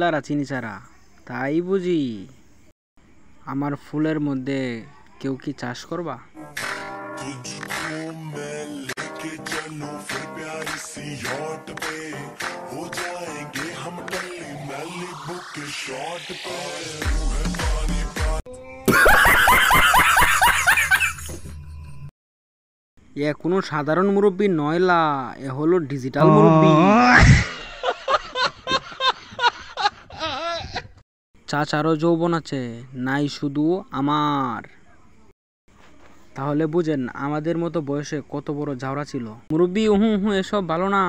মহিলারা চিনি ছাড়া, তাই বুঝি? আমার ফুলের মধ্যে কেউ কি চাষ করবা? এ কোনো সাধারণ মুরব্বী নয়লা, এ হলো ডিজিটাল মুরব্বী। চাচারও যৌবন আছে, নাই শুধু আমার। তাহলে বুঝেন আমাদের মতো বয়সে কত বড় ঝাউরা ছিল। মুরব্বী এসব ভালো না।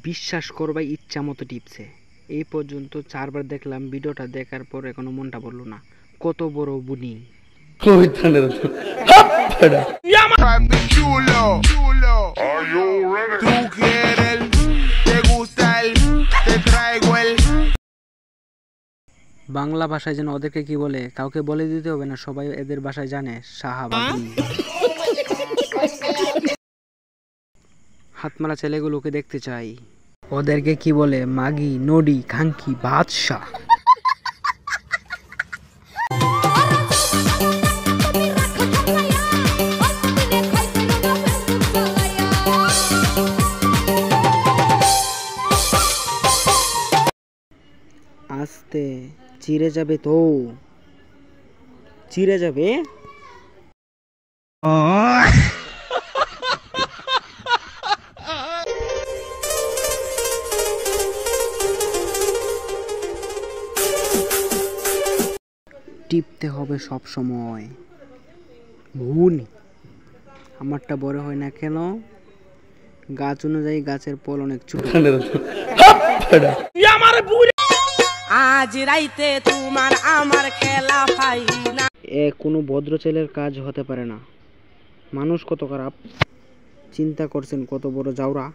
বিশ্বাস করবাই ইচ্ছা মতো টিপছে। এই পর্যন্ত 4 বার দেখলাম। ভিডিওটা দেখার পর এখনো মনটা বললো না কত বড় বুনি। বাংলা ভাষায় যেন ওদেরকে কি বলে কাউকে বলে দিতে হবে না, সবাই এদের ভাষায় জানে। শাহাবাগি। হাতমারা ছেলেগুলোকে দেখতে চাই। ওদেরকে কি বলে? মাগি, নডি, খাঙ্কি, বাদশা। আস্তে, চিড়ে যাবে তো, চিড়ে যাবে। টিপতে হবে সব সময়। ভুল আমারটা বড় হয় না কেন? গাছ অনুযায়ী গাছের ফল অনেক ছোট। আজ রাইতে তোমার আমার খেলা পাই না। এ কোনো ভদ্র ছেলের কাজ হতে পারে না। মানুষ কত খারাপ, চিন্তা করছেন কত বড় জাউরা।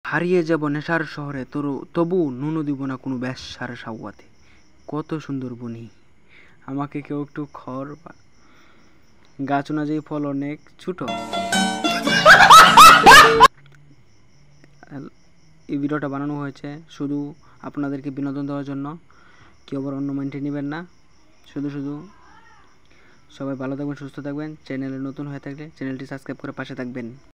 হারিয়ে যাব নেশার শহরে, তবু নুনু দিব না কোনো বেশ্যার সাউয়াতে। কত সুন্দর বুনি। আমাকে কেউ একটু খড়। গাছ অনুযায়ী ফল অনেক ছোট। এই ভিডিওটা বানানো হয়েছে শুধু আপনাদেরকে বিনোদন দেওয়ার জন্য। কেউ আবার অন্য মাইন্ডে নেবেন না। শুধু সবাই ভালো থাকবেন, সুস্থ থাকবেন। চ্যানেলে নতুন হয়ে থাকলে চ্যানেলটি সাবস্ক্রাইব করে পাশে থাকবেন।